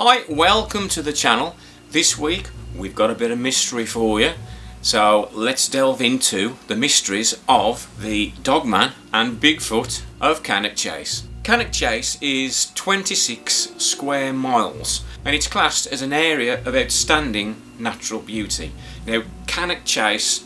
Hi, welcome to the channel. This week we've got a bit of mystery for you. So let's delve into the mysteries of the Dogman and Bigfoot of Cannock Chase. Cannock Chase is 26 square miles and it's classed as an area of outstanding natural beauty. Now, Cannock Chase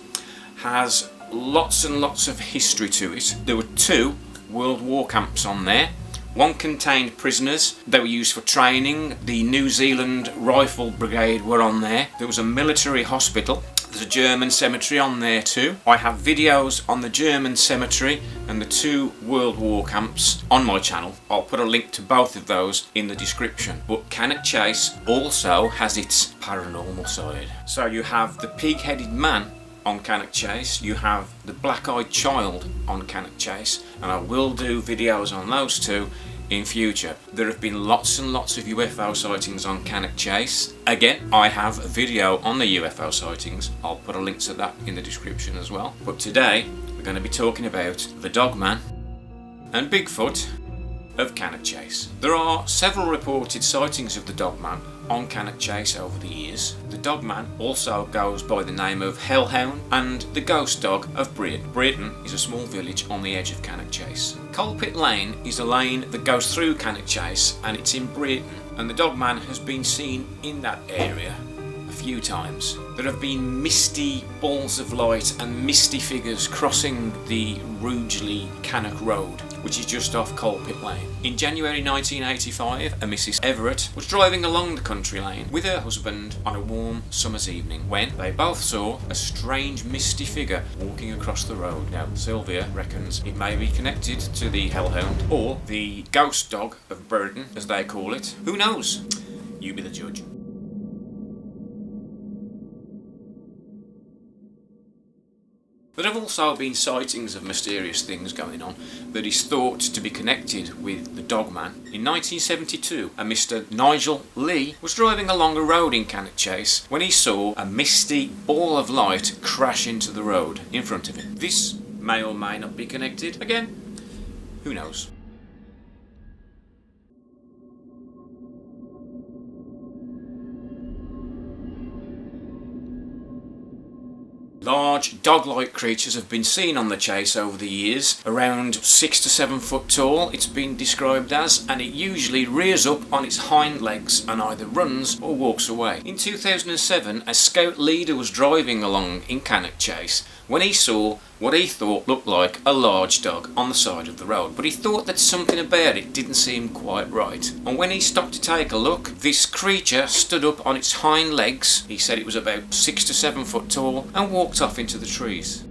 has lots and lots of history to it. There were 2 World War camps on there. One contained prisoners. They were used for training. The New Zealand Rifle Brigade were on there. There was a military hospital. There's a German cemetery on there too. I have videos on the German cemetery and the 2 World War camps on my channel. I'll put a link to both of those in the description. But Cannock Chase also has its paranormal side. So you have the pig-headed man on Cannock Chase, you have the black-eyed child on Cannock Chase, and I will do videos on those 2 in future. There have been lots and lots of UFO sightings on Cannock Chase. Again, I have a video on the UFO sightings. I'll put a link to that in the description as well. But today, we're going to be talking about the Dogman and Bigfoot of Cannock Chase. There are several reported sightings of the Dogman on Cannock Chase over the years. The Dogman also goes by the name of Hellhound and the Ghost Dog of Brereton. Brereton is a small village on the edge of Cannock Chase. Coalpit Lane is a lane that goes through Cannock Chase and it's in Brereton, and the Dogman has been seen in that area a few times. There have been misty balls of light and misty figures crossing the Rugeley Cannock Road, which is just off Coalpit Lane. In January 1985, a Mrs. Everett was driving along the country lane with her husband on a warm summer's evening when they both saw a strange misty figure walking across the road. Now, Sylvia reckons it may be connected to the Hellhound or the Ghost Dog of Brereton, as they call it. Who knows? You be the judge. There have also been sightings of mysterious things going on that is thought to be connected with the Dogman. In 1972, a Mr. Nigel Lee was driving along a road in Cannock Chase when he saw a misty ball of light crash into the road in front of him. This may or may not be connected. Again, who knows? Large dog-like creatures have been seen on the chase over the years, around 6 to 7 foot tall it's been described as, and it usually rears up on its hind legs and either runs or walks away. In 2007, a scout leader was driving along in Cannock Chase when he saw what he thought looked like a large dog on the side of the road, but he thought that something about it didn't seem quite right. And when he stopped to take a look, this creature stood up on its hind legs. He said it was about 6 to 7 foot tall and walked off into the trees.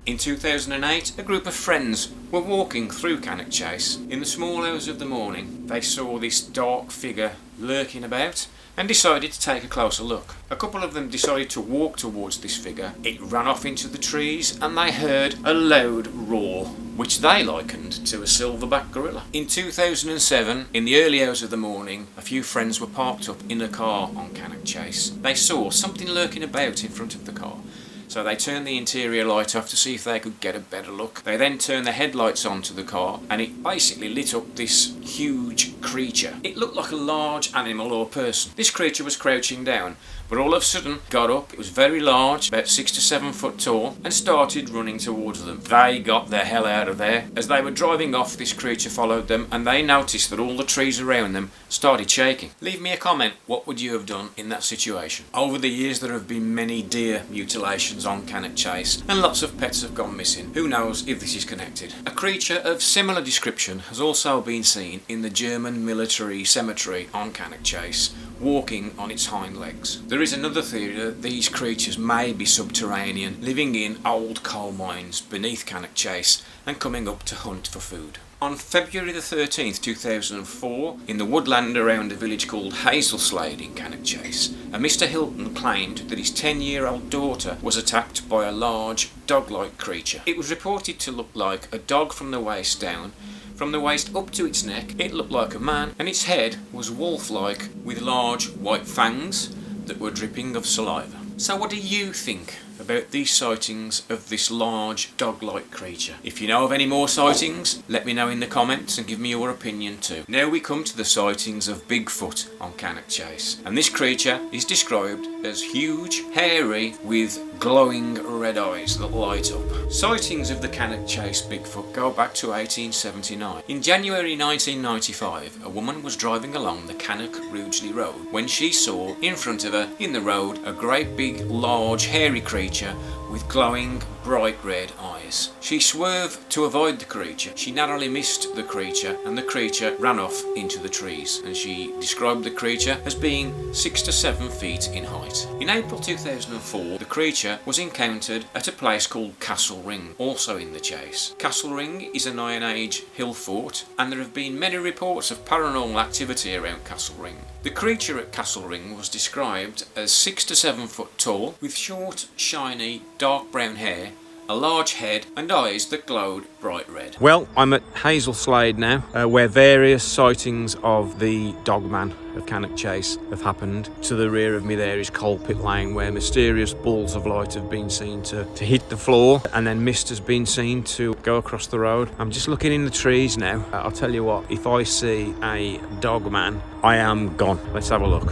In 2008, a group of friends were walking through Cannock Chase. In the small hours of the morning, they saw this dark figure lurking about and decided to take a closer look. A couple of them decided to walk towards this figure. It ran off into the trees and they heard a loud roar, which they likened to a silverback gorilla. In 2007, in the early hours of the morning, a few friends were parked up in a car on Cannock Chase. They saw something lurking about in front of the car. So they turned the interior light off to see if they could get a better look. They then turned the headlights onto the car and it basically lit up this huge creature. It looked like a large animal or person. This creature was crouching down, but all of a sudden got up. It was very large, about 6 to 7 foot tall, and started running towards them. They got the hell out of there. As they were driving off, this creature followed them and they noticed that all the trees around them started shaking. Leave me a comment, what would you have done in that situation? Over the years there have been many deer mutilations on Cannock Chase and lots of pets have gone missing. Who knows if this is connected? A creature of similar description has also been seen in the German military cemetery on Cannock Chase, walking on its hind legs. There is another theory that these creatures may be subterranean, living in old coal mines beneath Cannock Chase and coming up to hunt for food. On February the 13th, 2004, in the woodland around a village called Hazelslade in Cannock Chase, a Mr. Hilton claimed that his 10-year-old daughter was attacked by a large dog-like creature. It was reported to look like a dog from the waist down. From the waist up to its neck, it looked like a man, and its head was wolf-like with large white fangs that were dripping of saliva. So what do you think about these sightings of this large dog-like creature. If you know of any more sightings, let me know in the comments and give me your opinion too. Now we come to the sightings of Bigfoot on Cannock Chase, and this creature is described as huge, hairy, with glowing red eyes that light up. Sightings of the Cannock Chase Bigfoot go back to 1879. In January 1995, a woman was driving along the Cannock-Rugeley Road when she saw in front of her in the road a great big large hairy creature with glowing bright red eyes. She swerved to avoid the creature. She narrowly missed the creature and the creature ran off into the trees, and she described the creature as being 6 to 7 feet in height. In April 2004, the creature was encountered at a place called Castle Ring, also in the Chase. Castle Ring is an Iron Age hill fort, and there have been many reports of paranormal activity around Castle Ring. The creature at Castle Ring was described as 6 to 7 foot tall, with short, shiny, dark brown hair, a large head and eyes that glowed bright red. Well, I'm at Hazelslade now, where various sightings of the Dogman of Cannock Chase have happened. To the rear of me there is Coalpit Lane, where mysterious balls of light have been seen to hit the floor, and then mist has been seen to go across the road. I'm just looking in the trees now. I'll tell you what, if I see a Dogman, I am gone. Let's have a look.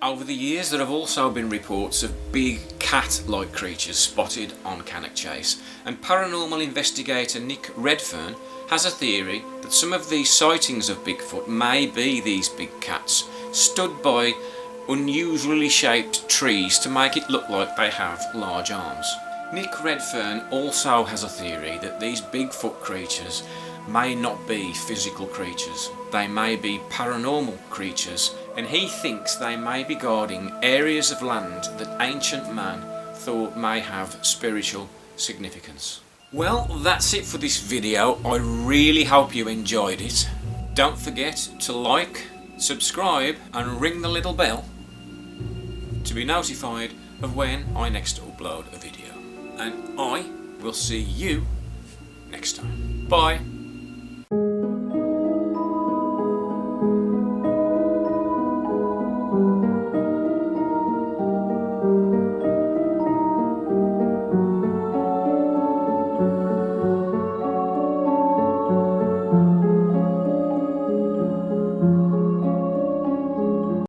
Over the years, there have also been reports of big cat-like creatures spotted on Cannock Chase, and paranormal investigator Nick Redfern has a theory that some of these sightings of Bigfoot may be these big cats stood by unusually shaped trees to make it look like they have large arms. Nick Redfern also has a theory that these Bigfoot creatures may not be physical creatures. They may be paranormal creatures, and he thinks they may be guarding areas of land that ancient man thought may have spiritual significance. Well, that's it for this video. I really hope you enjoyed it. Don't forget to like, subscribe and ring the little bell to be notified of when I next upload a video. And I will see you next time. Bye.